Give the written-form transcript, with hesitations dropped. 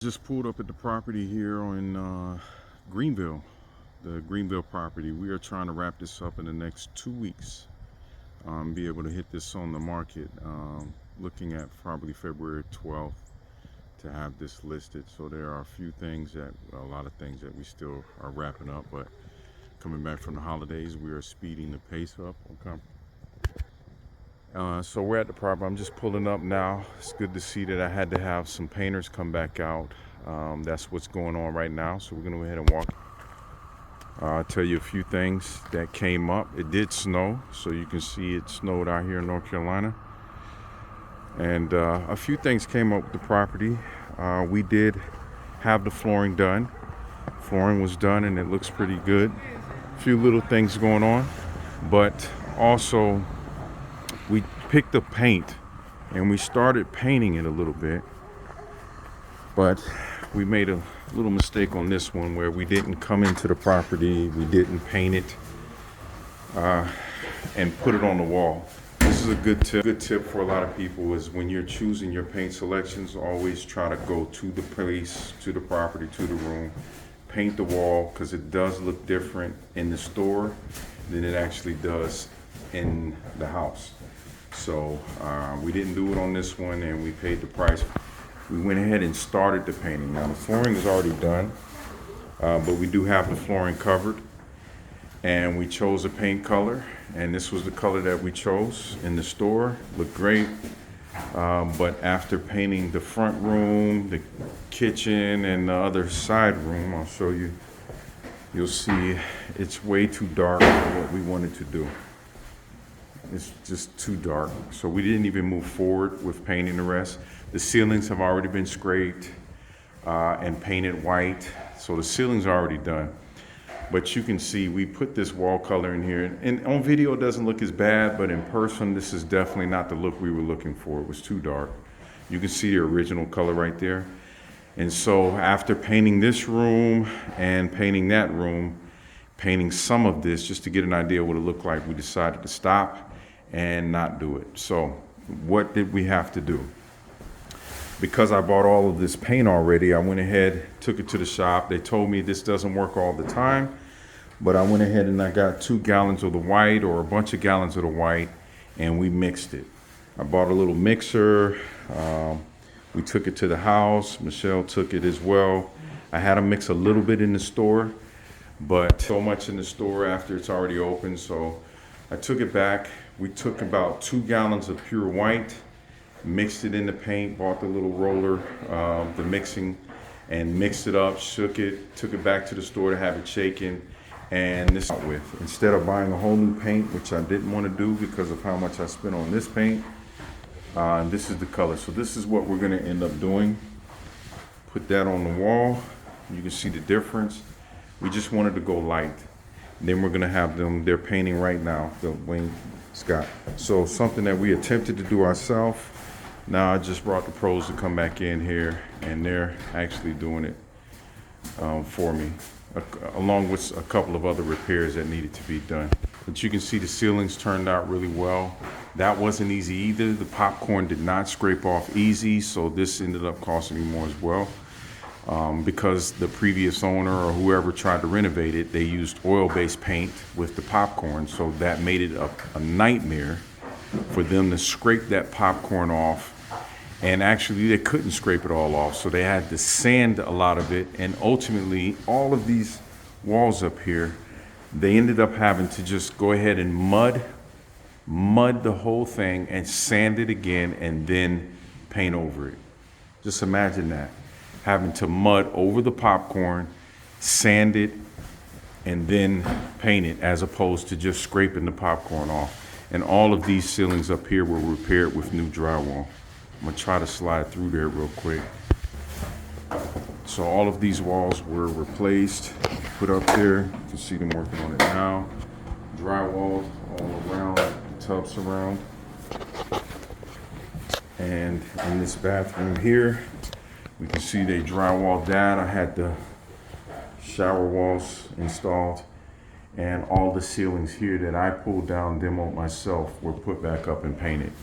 Just pulled up at the property here on Greenville, the Greenville property. We are trying to wrap this up in the next 2 weeks. Be able to hit this on the market. Looking at probably February 12th to have this listed. So there are a lot of things that we still are wrapping up, but coming back from the holidays, we are speeding the pace up. Okay. So we're at the property. I'm just pulling up now. It's good to see that I had to have some painters come back out. That's what's going on right now. So we're going to go ahead and walk. I'll tell you a few things that came up. It did snow, so you can see it snowed out here in North Carolina. And a few things came up with the property. We did have the flooring done. Flooring was done and it looks pretty good. A few little things going on, but also we picked up paint and we started painting it a little bit, but we made a little mistake on this one where we didn't come into the property, we didn't paint it and put it on the wall. This is a good tip for a lot of people is when you're choosing your paint selections, always try to go to the place, to the property, to the room, paint the wall, because it does look different in the store than it actually does in the house. So we didn't do it on this one and we paid the price. We went ahead and started the painting. Now the flooring is already done, but we do have the flooring covered, and we chose a paint color, and this was the color that we chose in the store. Looked great, but after painting the front room, the kitchen, and the other side room, I'll show you, you'll see it's way too dark for what we wanted to do. It's just too dark. So we didn't even move forward with painting the rest. The ceilings have already been scraped and painted white. So the ceilings are already done. But you can see we put this wall color in here. And on video it doesn't look as bad, but in person this is definitely not the look we were looking for. It was too dark. You can see the original color right there. And so after painting this room and painting that room, painting some of this just to get an idea what it looked like, we decided to stop and not do it. So what did we have to do? Because I bought all of this paint already, I went ahead, took it to the shop. They told me this doesn't work all the time, but I went ahead and I got 2 gallons of the white, or a bunch of gallons of the white, and we mixed it. I bought a little mixer. We took it to the house. Michelle took it as well. I had to mix a little bit in the store, but so much in the store after it's already open, so I took it back. We took about 2 gallons of pure white, mixed it in the paint, bought the little roller, the mixing, and mixed it up, shook it, took it back to the store to have it shaken, and this with. Instead of buying a whole new paint, which I didn't want to do because of how much I spent on this paint, this is the color. So this is what we're going to end up doing. Put that on the wall. You can see the difference. We just wanted to go light. Then we're going to have them, they're painting right now, the Wayne Scott. So something that we attempted to do ourselves. Now I just brought the pros to come back in here, and they're actually doing it for me, along with a couple of other repairs that needed to be done. But you can see the ceilings turned out really well. That wasn't easy either. The popcorn did not scrape off easy, so this ended up costing me more as well. Because the previous owner or whoever tried to renovate it, they used oil-based paint with the popcorn, so that made it a nightmare for them to scrape that popcorn off. And actually they couldn't scrape it all off, so they had to sand a lot of it, and ultimately all of these walls up here, they ended up having to just go ahead and mud the whole thing and sand it again and then paint over it. Just imagine that. Having to mud over the popcorn, sand it, and then paint it, as opposed to just scraping the popcorn off. And all of these ceilings up here were repaired with new drywall. I'm gonna try to slide through there real quick. So all of these walls were replaced, put up there. You can see them working on it now. Drywall all around, tub surround. And in this bathroom here, we can see they drywalled that. I had the shower walls installed, and all the ceilings here that I pulled down, demoed myself, were put back up and painted.